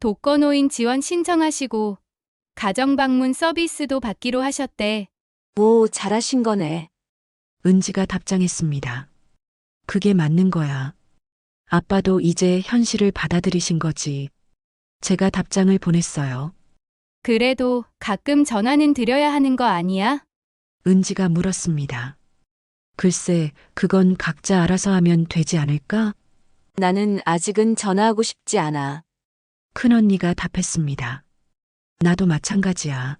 독거노인 지원 신청하시고 가정방문 서비스도 받기로 하셨대. 오, 잘하신 거네. 은지가 답장했습니다. 그게 맞는 거야. 아빠도 이제 현실을 받아들이신 거지. 제가 답장을 보냈어요. 그래도 가끔 전화는 드려야 하는 거 아니야? 은지가 물었습니다. 글쎄, 그건 각자 알아서 하면 되지 않을까? 나는 아직은 전화하고 싶지 않아. 큰언니가 답했습니다. 나도 마찬가지야.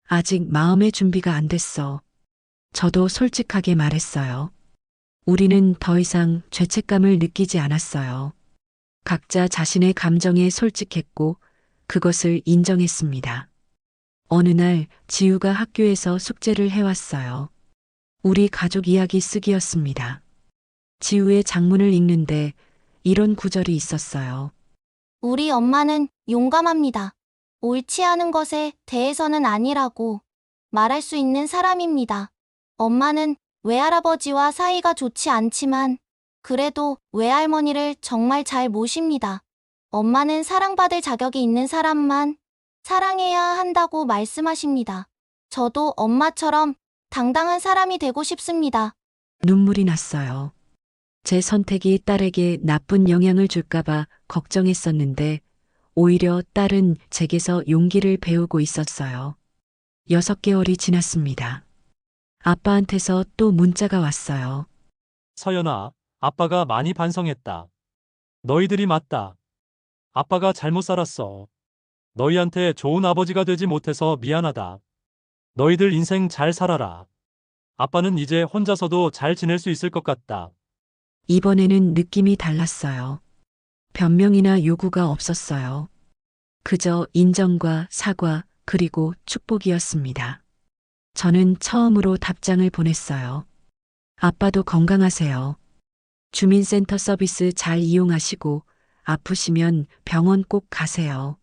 아직 마음의 준비가 안 됐어. 저도 솔직하게 말했어요. 우리는 더 이상 죄책감을 느끼지 않았어요. 각자 자신의 감정에 솔직했고 그것을 인정했습니다. 어느 날 지우가 학교에서 숙제를 해왔어요. 우리 가족 이야기 쓰기였습니다. 지우의 장문을 읽는데 이런 구절이 있었어요. 우리 엄마는 용감합니다. 옳지 않은 것에 대해서는 아니라고 말할 수 있는 사람입니다. 엄마는 외할아버지와 사이가 좋지 않지만 그래도 외할머니를 정말 잘 모십니다. 엄마는 사랑받을 자격이 있는 사람만 사랑해야 한다고 말씀하십니다. 저도 엄마처럼 당당한 사람이 되고 싶습니다. 눈물이 났어요. 제 선택이 딸에게 나쁜 영향을 줄까봐 걱정했었는데 오히려 딸은 제게서 용기를 배우고 있었어요. 6개월이 지났습니다. 아빠한테서 또 문자가 왔어요. 서연아, 아빠가 많이 반성했다. 너희들이 맞다. 아빠가 잘못 살았어. 너희한테 좋은 아버지가 되지 못해서 미안하다. 너희들 인생 잘 살아라. 아빠는 이제 혼자서도 잘 지낼 수 있을 것 같다. 이번에는 느낌이 달랐어요. 변명이나 요구가 없었어요. 그저 인정과 사과 그리고 축복이었습니다. 저는 처음으로 답장을 보냈어요. 아빠도 건강하세요. 주민센터 서비스 잘 이용하시고 아프시면 병원 꼭 가세요.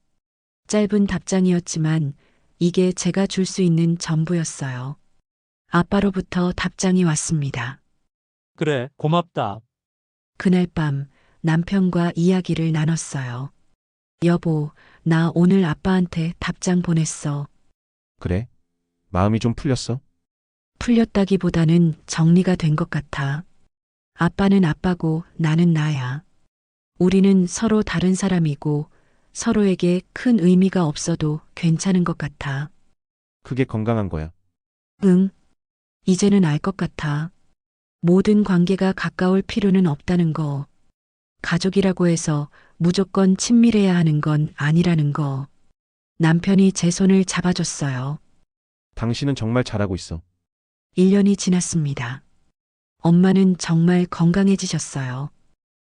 짧은 답장이었지만 이게 제가 줄 수 있는 전부였어요. 아빠로부터 답장이 왔습니다. 그래, 고맙다. 그날 밤 남편과 이야기를 나눴어요. 여보, 나 오늘 아빠한테 답장 보냈어. 그래? 마음이 좀 풀렸어? 풀렸다기보다는 정리가 된 것 같아. 아빠는 아빠고 나는 나야. 우리는 서로 다른 사람이고 서로에게 큰 의미가 없어도 괜찮은 것 같아. 그게 건강한 거야. 응. 이제는 알 것 같아. 모든 관계가 가까울 필요는 없다는 거. 가족이라고 해서 무조건 친밀해야 하는 건 아니라는 거. 남편이 제 손을 잡아줬어요. 당신은 정말 잘하고 있어. 1년이 지났습니다. 엄마는 정말 건강해지셨어요.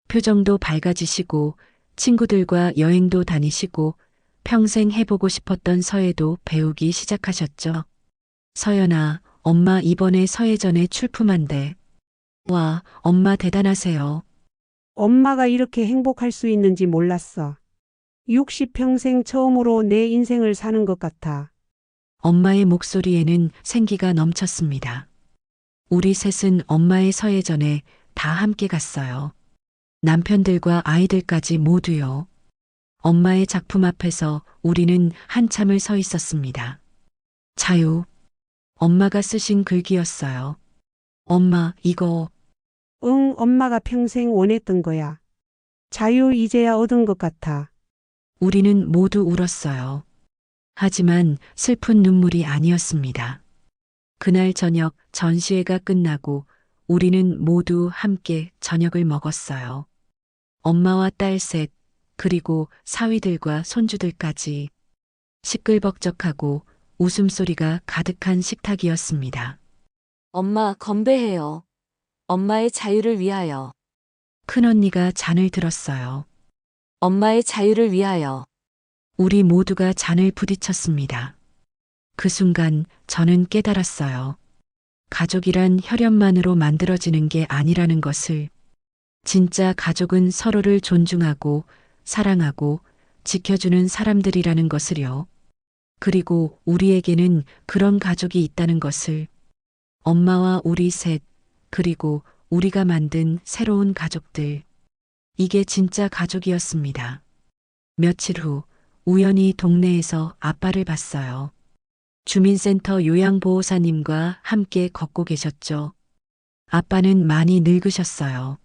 표정도 밝아지시고 친구들과 여행도 다니시고 평생 해보고 싶었던 서예도 배우기 시작하셨죠. 서연아, 엄마 이번에 서예전에 출품한대. 와, 엄마 대단하세요. 엄마가 이렇게 행복할 수 있는지 몰랐어. 60평생 처음으로 내 인생을 사는 것 같아. 엄마의 목소리에는 생기가 넘쳤습니다. 우리 셋은 엄마의 서예전에 다 함께 갔어요. 남편들과 아이들까지 모두요. 엄마의 작품 앞에서 우리는 한참을 서 있었습니다. 자유. 엄마가 쓰신 글귀였어요. 엄마, 이거. 응, 엄마가 평생 원했던 거야. 자유 이제야 얻은 것 같아. 우리는 모두 울었어요. 하지만 슬픈 눈물이 아니었습니다. 그날 저녁 전시회가 끝나고 우리는 모두 함께 저녁을 먹었어요. 엄마와 딸 셋, 그리고 사위들과 손주들까지. 시끌벅적하고 웃음소리가 가득한 식탁이었습니다. 엄마, 건배해요. 엄마의 자유를 위하여. 큰언니가 잔을 들었어요. 엄마의 자유를 위하여. 우리 모두가 잔을 부딪혔습니다. 그 순간 저는 깨달았어요. 가족이란 혈연만으로 만들어지는 게 아니라는 것을. 진짜 가족은 서로를 존중하고 사랑하고 지켜주는 사람들이라는 것을요. 그리고 우리에게는 그런 가족이 있다는 것을. 엄마와 우리 셋, 그리고 우리가 만든 새로운 가족들. 이게 진짜 가족이었습니다. 며칠 후 우연히 동네에서 아빠를 봤어요. 주민센터 요양보호사님과 함께 걷고 계셨죠. 아빠는 많이 늙으셨어요.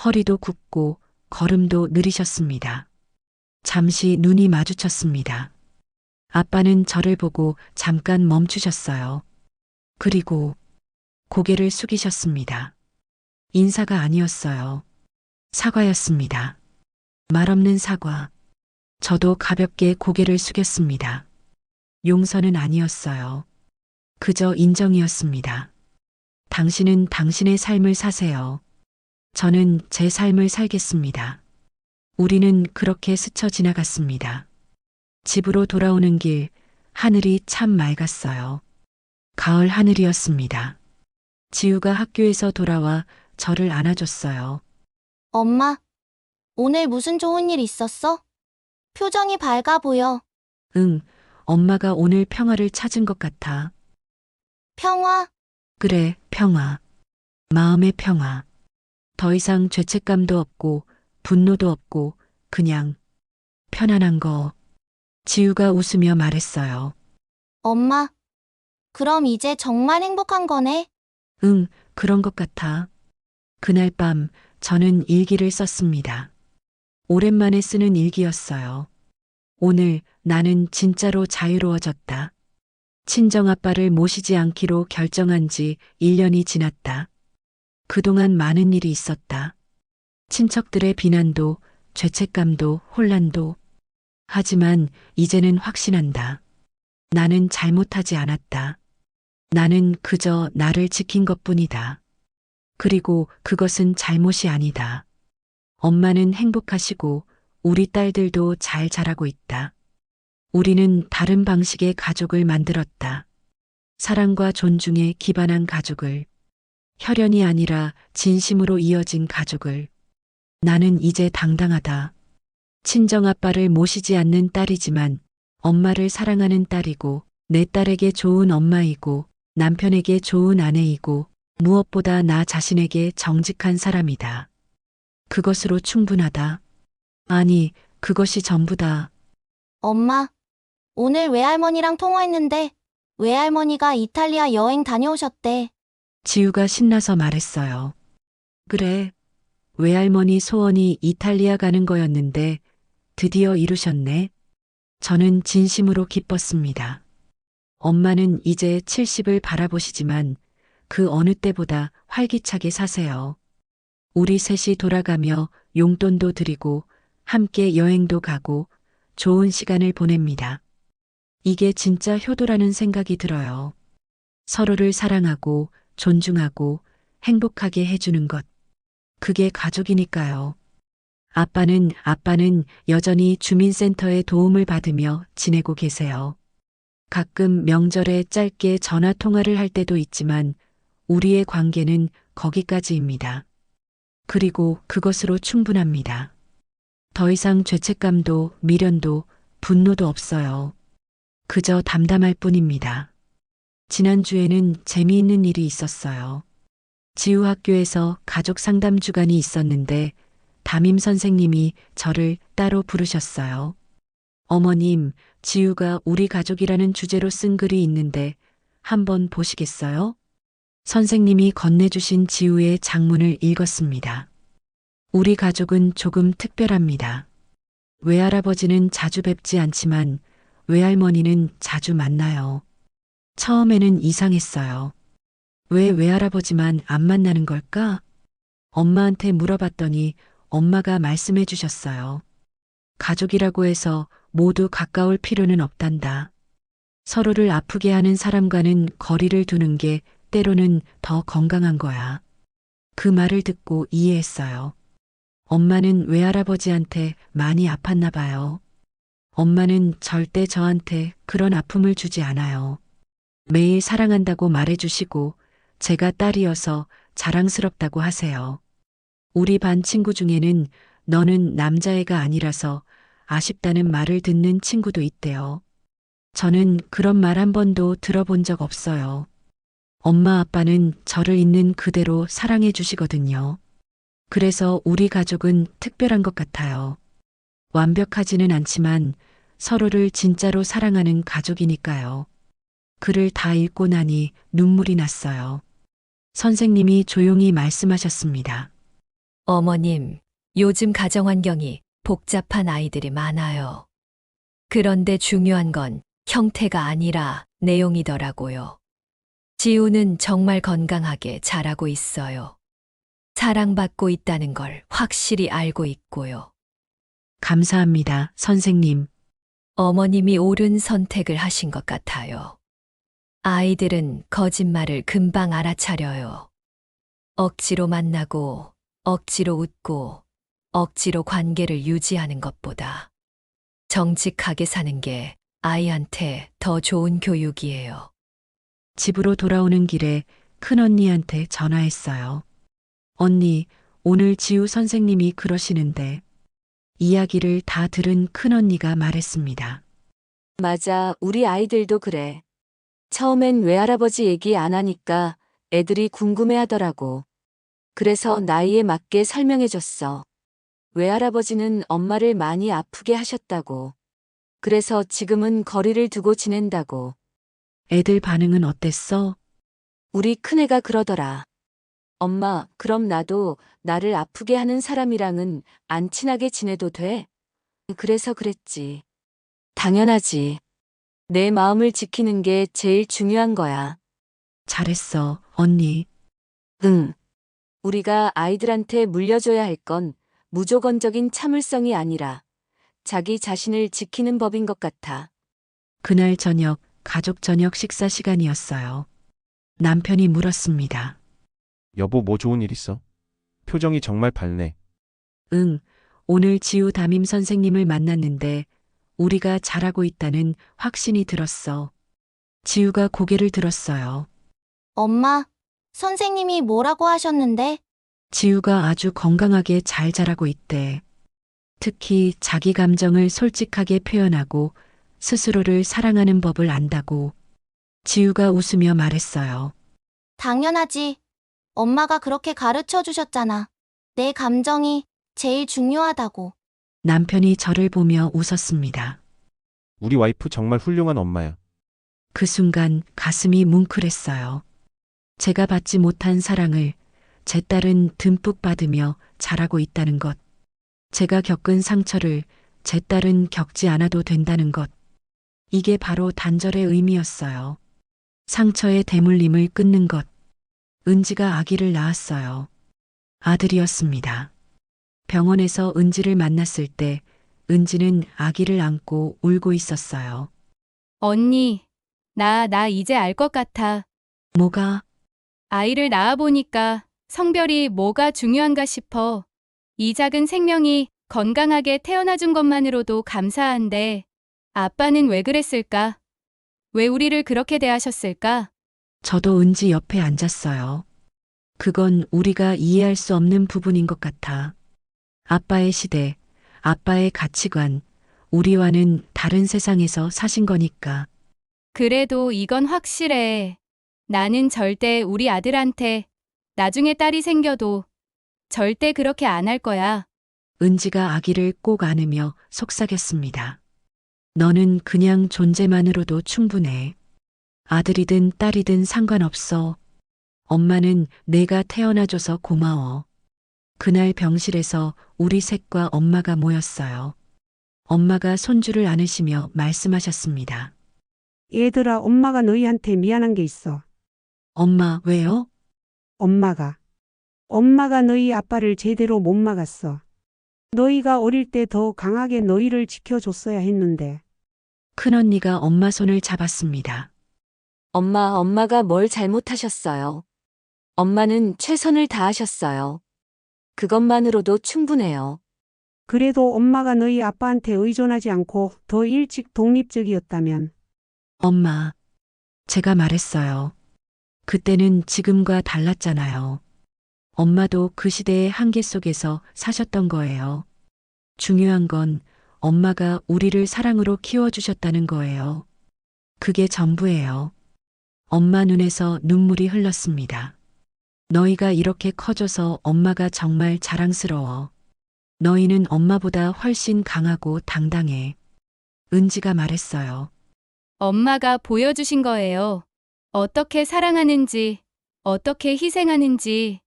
허리도 굽고 걸음도 느리셨습니다. 잠시 눈이 마주쳤습니다. 아빠는 저를 보고 잠깐 멈추셨어요. 그리고 고개를 숙이셨습니다. 인사가 아니었어요. 사과였습니다. 말없는 사과. 저도 가볍게 고개를 숙였습니다. 용서는 아니었어요. 그저 인정이었습니다. 당신은 당신의 삶을 사세요. 저는 제 삶을 살겠습니다. 우리는 그렇게 스쳐 지나갔습니다. 집으로 돌아오는 길, 하늘이 참 맑았어요. 가을 하늘이었습니다. 지우가 학교에서 돌아와 저를 안아줬어요. 엄마, 오늘 무슨 좋은 일 있었어? 표정이 밝아 보여. 응, 엄마가 오늘 평화를 찾은 것 같아. 평화? 그래, 평화. 마음의 평화. 더 이상 죄책감도 없고 분노도 없고 그냥 편안한 거. 지우가 웃으며 말했어요. 엄마, 그럼 이제 정말 행복한 거네? 응, 그런 것 같아. 그날 밤 저는 일기를 썼습니다. 오랜만에 쓰는 일기였어요. 오늘 나는 진짜로 자유로워졌다. 친정아빠를 모시지 않기로 결정한 지 1년이 지났다. 그동안 많은 일이 있었다. 친척들의 비난도, 죄책감도, 혼란도. 하지만 이제는 확신한다. 나는 잘못하지 않았다. 나는 그저 나를 지킨 것뿐이다. 그리고 그것은 잘못이 아니다. 엄마는 행복하시고 우리 딸들도 잘 자라고 있다. 우리는 다른 방식의 가족을 만들었다. 사랑과 존중에 기반한 가족을. 혈연이 아니라 진심으로 이어진 가족을. 나는 이제 당당하다. 친정아빠를 모시지 않는 딸이지만 엄마를 사랑하는 딸이고 내 딸에게 좋은 엄마이고 남편에게 좋은 아내이고 무엇보다 나 자신에게 정직한 사람이다. 그것으로 충분하다. 아니, 그것이 전부다. 엄마, 오늘 외할머니랑 통화했는데 외할머니가 이탈리아 여행 다녀오셨대. 지우가 신나서 말했어요. 그래, 외할머니 소원이 이탈리아 가는 거였는데 드디어 이루셨네. 저는 진심으로 기뻤습니다. 엄마는 이제 70을 바라보시지만 그 어느 때보다 활기차게 사세요. 우리 셋이 돌아가며 용돈도 드리고 함께 여행도 가고 좋은 시간을 보냅니다. 이게 진짜 효도라는 생각이 들어요. 서로를 사랑하고 존중하고 행복하게 해주는 것. 그게 가족이니까요. 아빠는 여전히 주민센터의 도움을 받으며 지내고 계세요. 가끔 명절에 짧게 전화 통화를 할 때도 있지만 우리의 관계는 거기까지입니다. 그리고 그것으로 충분합니다. 더 이상 죄책감도 미련도 분노도 없어요. 그저 담담할 뿐입니다. 지난주에는 재미있는 일이 있었어요. 지우 학교에서 가족 상담 주간이 있었는데 담임 선생님이 저를 따로 부르셨어요. 어머님, 지우가 우리 가족이라는 주제로 쓴 글이 있는데 한번 보시겠어요? 선생님이 건네주신 지우의 장문을 읽었습니다. 우리 가족은 조금 특별합니다. 외할아버지는 자주 뵙지 않지만 외할머니는 자주 만나요. 처음에는 이상했어요. 왜 외할아버지만 안 만나는 걸까? 엄마한테 물어봤더니 엄마가 말씀해 주셨어요. 가족이라고 해서 모두 가까울 필요는 없단다. 서로를 아프게 하는 사람과는 거리를 두는 게 때로는 더 건강한 거야. 그 말을 듣고 이해했어요. 엄마는 외할아버지한테 많이 아팠나 봐요. 엄마는 절대 저한테 그런 아픔을 주지 않아요. 매일 사랑한다고 말해주시고 제가 딸이어서 자랑스럽다고 하세요. 우리 반 친구 중에는 너는 남자애가 아니라서 아쉽다는 말을 듣는 친구도 있대요. 저는 그런 말 한 번도 들어본 적 없어요. 엄마 아빠는 저를 있는 그대로 사랑해 주시거든요. 그래서 우리 가족은 특별한 것 같아요. 완벽하지는 않지만 서로를 진짜로 사랑하는 가족이니까요. 글을 다 읽고 나니 눈물이 났어요. 선생님이 조용히 말씀하셨습니다. 어머님, 요즘 가정 환경이 복잡한 아이들이 많아요. 그런데 중요한 건 형태가 아니라 내용이더라고요. 지우는 정말 건강하게 자라고 있어요. 사랑받고 있다는 걸 확실히 알고 있고요. 감사합니다, 선생님. 어머님이 옳은 선택을 하신 것 같아요. 아이들은 거짓말을 금방 알아차려요. 억지로 만나고, 억지로 웃고, 억지로 관계를 유지하는 것보다 정직하게 사는 게 아이한테 더 좋은 교육이에요. 집으로 돌아오는 길에 큰언니한테 전화했어요. 언니, 오늘 지우 선생님이 그러시는데. 이야기를 다 들은 큰언니가 말했습니다. 맞아, 우리 아이들도 그래. 처음엔 외할아버지 얘기 안 하니까 애들이 궁금해 하더라고. 그래서 나이에 맞게 설명해줬어. 외할아버지는 엄마를 많이 아프게 하셨다고. 그래서 지금은 거리를 두고 지낸다고. 애들 반응은 어땠어? 우리 큰애가 그러더라. 엄마, 그럼 나도 나를 아프게 하는 사람이랑은 안 친하게 지내도 돼? 그래서 그랬지. 당연하지. 내 마음을 지키는 게 제일 중요한 거야. 잘했어, 언니. 응. 우리가 아이들한테 물려줘야 할 건 무조건적인 참을성이 아니라 자기 자신을 지키는 법인 것 같아. 그날 저녁, 가족 저녁 식사 시간이었어요. 남편이 물었습니다. 여보, 뭐 좋은 일 있어? 표정이 정말 밝네. 응, 오늘 지우 담임 선생님을 만났는데 우리가 잘하고 있다는 확신이 들었어. 지우가 고개를 들었어요. 엄마, 선생님이 뭐라고 하셨는데? 지우가 아주 건강하게 잘 자라고 있대. 특히 자기 감정을 솔직하게 표현하고 스스로를 사랑하는 법을 안다고. 지우가 웃으며 말했어요. 당연하지. 엄마가 그렇게 가르쳐 주셨잖아. 내 감정이 제일 중요하다고. 남편이 저를 보며 웃었습니다. 우리 와이프 정말 훌륭한 엄마야. 그 순간 가슴이 뭉클했어요. 제가 받지 못한 사랑을 제 딸은 듬뿍 받으며 자라고 있다는 것. 제가 겪은 상처를 제 딸은 겪지 않아도 된다는 것. 이게 바로 단절의 의미였어요. 상처의 대물림을 끊는 것. 은지가 아기를 낳았어요. 아들이었습니다. 병원에서 은지를 만났을 때 은지는 아기를 안고 울고 있었어요. 언니, 나 이제 알 것 같아. 뭐가? 아이를 낳아보니까 성별이 뭐가 중요한가 싶어. 이 작은 생명이 건강하게 태어나준 것만으로도 감사한데, 아빠는 왜 그랬을까? 왜 우리를 그렇게 대하셨을까? 저도 은지 옆에 앉았어요. 그건 우리가 이해할 수 없는 부분인 것 같아. 아빠의 시대, 아빠의 가치관, 우리와는 다른 세상에서 사신 거니까. 그래도 이건 확실해. 나는 절대 우리 아들한테 나중에 딸이 생겨도 절대 그렇게 안 할 거야. 은지가 아기를 꼭 안으며 속삭였습니다. 너는 그냥 존재만으로도 충분해. 아들이든 딸이든 상관없어. 엄마는 내가 태어나줘서 고마워. 그날 병실에서 우리 셋과 엄마가 모였어요. 엄마가 손주를 안으시며 말씀하셨습니다. 얘들아, 엄마가 너희한테 미안한 게 있어. 엄마, 왜요? 엄마가 너희 아빠를 제대로 못 막았어. 너희가 어릴 때 더 강하게 너희를 지켜줬어야 했는데. 큰언니가 엄마 손을 잡았습니다. 엄마가 뭘 잘못하셨어요. 엄마는 최선을 다하셨어요. 그것만으로도 충분해요. 그래도 엄마가 너희 아빠한테 의존하지 않고 더 일찍 독립적이었다면. 엄마, 제가 말했어요. 그때는 지금과 달랐잖아요. 엄마도 그 시대의 한계 속에서 사셨던 거예요. 중요한 건 엄마가 우리를 사랑으로 키워주셨다는 거예요. 그게 전부예요. 엄마 눈에서 눈물이 흘렀습니다. 너희가 이렇게 커져서 엄마가 정말 자랑스러워. 너희는 엄마보다 훨씬 강하고 당당해. 은지가 말했어요. 엄마가 보여주신 거예요. 어떻게 사랑하는지, 어떻게 희생하는지.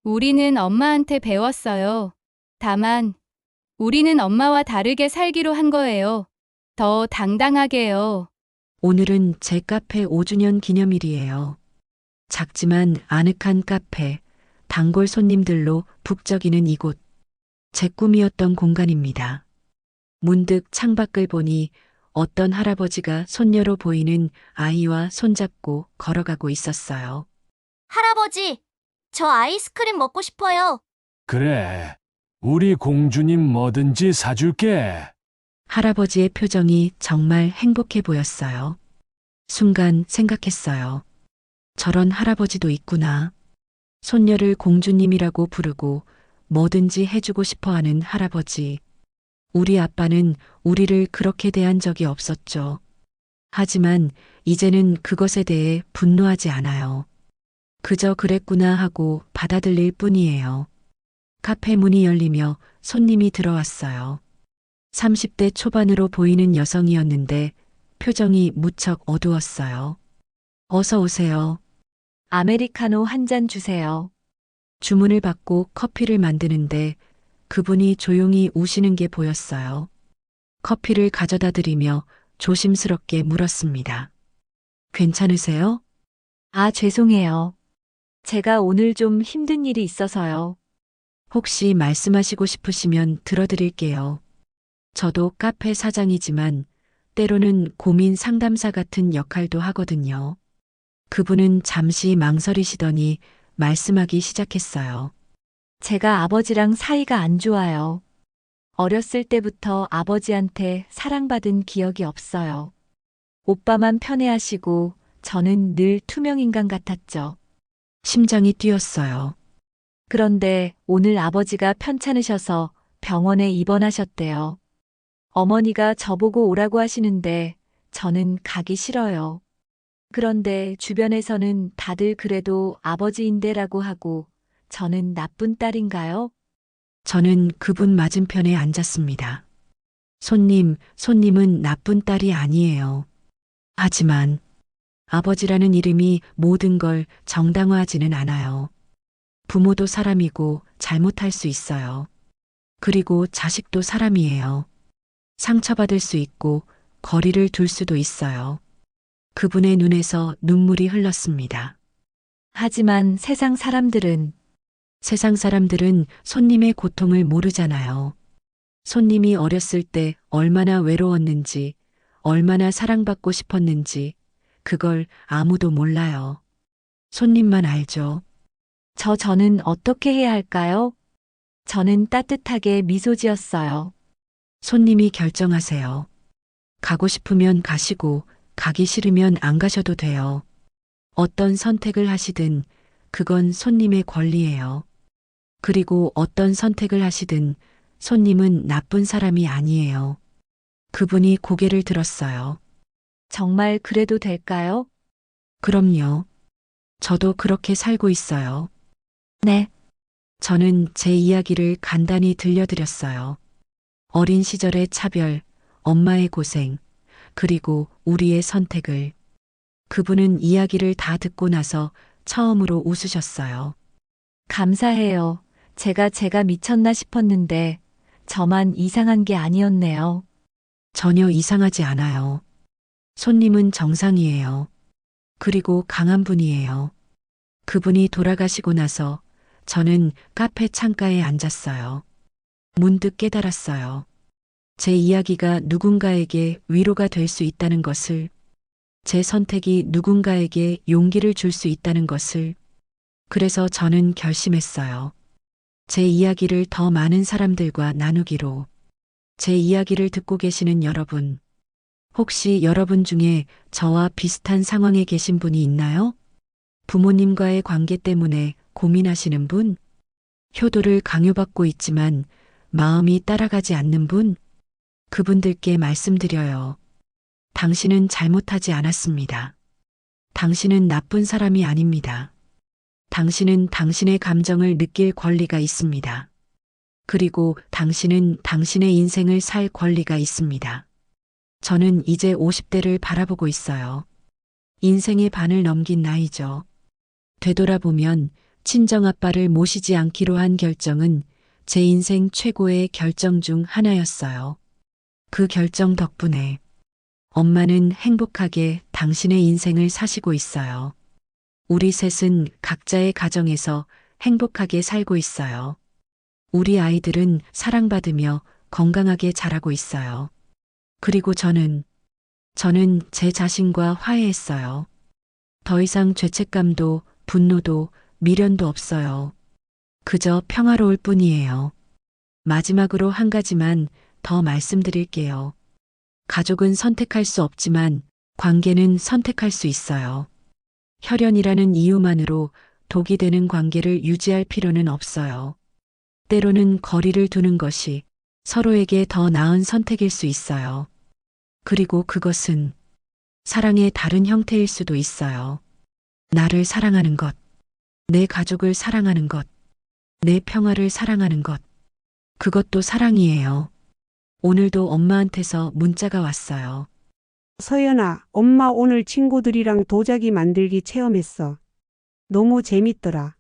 우리는 엄마한테 배웠어요. 다만, 우리는 엄마와 다르게 살기로 한 거예요. 더 당당하게요. 오늘은 제 카페 5주년 기념일이에요. 작지만 아늑한 카페, 단골 손님들로 북적이는 이곳. 제 꿈이었던 공간입니다. 문득 창밖을 보니 어떤 할아버지가 손녀로 보이는 아이와 손잡고 걸어가고 있었어요. 할아버지, 저 아이스크림 먹고 싶어요. 그래. 우리 공주님 뭐든지 사줄게. 할아버지의 표정이 정말 행복해 보였어요. 순간 생각했어요. 저런 할아버지도 있구나. 손녀를 공주님이라고 부르고 뭐든지 해주고 싶어 하는 할아버지. 우리 아빠는 우리를 그렇게 대한 적이 없었죠. 하지만 이제는 그것에 대해 분노하지 않아요. 그저 그랬구나 하고 받아들일 뿐이에요. 카페 문이 열리며 손님이 들어왔어요. 30대 초반으로 보이는 여성이었는데 표정이 무척 어두웠어요. 어서 오세요. 아메리카노 한 잔 주세요. 주문을 받고 커피를 만드는데 그분이 조용히 우시는 게 보였어요. 커피를 가져다 드리며 조심스럽게 물었습니다. 괜찮으세요? 아, 죄송해요. 제가 오늘 좀 힘든 일이 있어서요. 혹시 말씀하시고 싶으시면 들어드릴게요. 저도 카페 사장이지만 때로는 고민 상담사 같은 역할도 하거든요. 그분은 잠시 망설이시더니 말씀하기 시작했어요. 제가 아버지랑 사이가 안 좋아요. 어렸을 때부터 아버지한테 사랑받은 기억이 없어요. 오빠만 편애하시고 저는 늘 투명인간 같았죠. 심장이 뛰었어요. 그런데 오늘 아버지가 편찮으셔서 병원에 입원하셨대요. 어머니가 저보고 오라고 하시는데 저는 가기 싫어요. 그런데 주변에서는 다들 그래도 아버지인데라고 하고 저는 나쁜 딸인가요? 저는 그분 맞은편에 앉았습니다. 손님은 나쁜 딸이 아니에요. 하지만 아버지라는 이름이 모든 걸 정당화하지는 않아요. 부모도 사람이고 잘못할 수 있어요. 그리고 자식도 사람이에요. 상처받을 수 있고 거리를 둘 수도 있어요. 그분의 눈에서 눈물이 흘렀습니다. 하지만 세상 사람들은 손님의 고통을 모르잖아요. 손님이 어렸을 때 얼마나 외로웠는지, 얼마나 사랑받고 싶었는지, 그걸 아무도 몰라요. 손님만 알죠. 저는 어떻게 해야 할까요? 저는 따뜻하게 미소 지었어요. 손님이 결정하세요. 가고 싶으면 가시고, 가기 싫으면 안 가셔도 돼요. 어떤 선택을 하시든 그건 손님의 권리예요. 그리고 어떤 선택을 하시든 손님은 나쁜 사람이 아니에요. 그분이 고개를 들었어요. 정말 그래도 될까요? 그럼요. 저도 그렇게 살고 있어요. 네. 저는 제 이야기를 간단히 들려드렸어요. 어린 시절의 차별, 엄마의 고생, 그리고 우리의 선택을. 그분은 이야기를 다 듣고 나서 처음으로 웃으셨어요. 감사해요. 제가 미쳤나 싶었는데 저만 이상한 게 아니었네요. 전혀 이상하지 않아요. 손님은 정상이에요. 그리고 강한 분이에요. 그분이 돌아가시고 나서 저는 카페 창가에 앉았어요. 문득 깨달았어요. 제 이야기가 누군가에게 위로가 될 수 있다는 것을, 제 선택이 누군가에게 용기를 줄 수 있다는 것을. 그래서 저는 결심했어요. 제 이야기를 더 많은 사람들과 나누기로. 제 이야기를 듣고 계시는 여러분, 혹시 여러분 중에 저와 비슷한 상황에 계신 분이 있나요? 부모님과의 관계 때문에 고민하시는 분? 효도를 강요받고 있지만 마음이 따라가지 않는 분? 그분들께 말씀드려요. 당신은 잘못하지 않았습니다. 당신은 나쁜 사람이 아닙니다. 당신은 당신의 감정을 느낄 권리가 있습니다. 그리고 당신은 당신의 인생을 살 권리가 있습니다. 저는 이제 50대를 바라보고 있어요. 인생의 반을 넘긴 나이죠. 되돌아보면 친정아빠를 모시지 않기로 한 결정은 제 인생 최고의 결정 중 하나였어요. 그 결정 덕분에 엄마는 행복하게 당신의 인생을 사시고 있어요. 우리 셋은 각자의 가정에서 행복하게 살고 있어요. 우리 아이들은 사랑받으며 건강하게 자라고 있어요. 그리고 저는 제 자신과 화해했어요. 더 이상 죄책감도 분노도 미련도 없어요. 그저 평화로울 뿐이에요. 마지막으로 한 가지만 더 말씀드릴게요. 가족은 선택할 수 없지만 관계는 선택할 수 있어요. 혈연이라는 이유만으로 독이 되는 관계를 유지할 필요는 없어요. 때로는 거리를 두는 것이 서로에게 더 나은 선택일 수 있어요. 그리고 그것은 사랑의 다른 형태일 수도 있어요. 나를 사랑하는 것, 내 가족을 사랑하는 것, 내 평화를 사랑하는 것. 그것도 사랑이에요. 오늘도 엄마한테서 문자가 왔어요. 서연아, 엄마 오늘 친구들이랑 도자기 만들기 체험했어. 너무 재밌더라.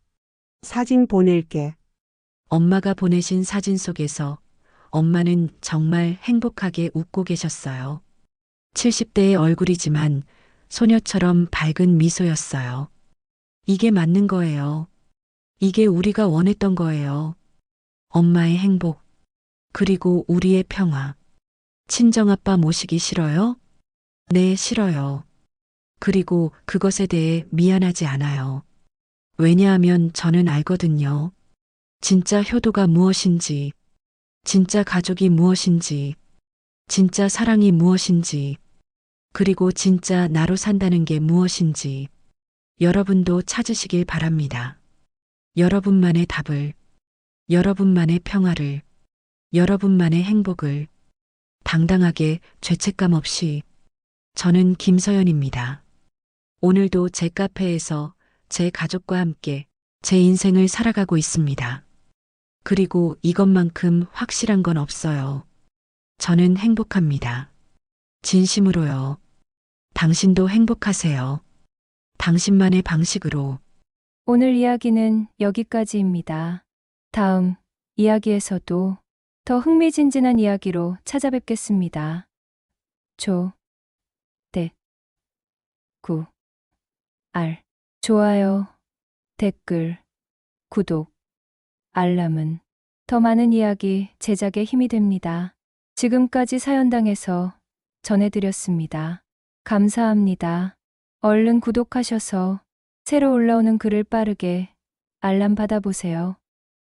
사진 보낼게. 엄마가 보내신 사진 속에서 엄마는 정말 행복하게 웃고 계셨어요. 70대의 얼굴이지만 소녀처럼 밝은 미소였어요. 이게 맞는 거예요. 이게 우리가 원했던 거예요. 엄마의 행복, 그리고 우리의 평화. 친정아빠 모시기 싫어요? 네, 싫어요. 그리고 그것에 대해 미안하지 않아요. 왜냐하면 저는 알거든요. 진짜 효도가 무엇인지, 진짜 가족이 무엇인지, 진짜 사랑이 무엇인지, 그리고 진짜 나로 산다는 게 무엇인지 여러분도 찾으시길 바랍니다. 여러분만의 답을, 여러분만의 평화를, 여러분만의 행복을 당당하게 죄책감 없이. 저는 김서연입니다. 오늘도 제 카페에서 제 가족과 함께 제 인생을 살아가고 있습니다. 그리고 이것만큼 확실한 건 없어요. 저는 행복합니다. 진심으로요. 당신도 행복하세요. 당신만의 방식으로. 오늘 이야기는 여기까지입니다. 다음 이야기에서도 더 흥미진진한 이야기로 찾아뵙겠습니다. 좋아요, 댓글, 구독, 알람은 더 많은 이야기 제작에 힘이 됩니다. 지금까지 사연당에서 전해드렸습니다. 감사합니다. 얼른 구독하셔서 새로 올라오는 글을 빠르게 알람 받아보세요.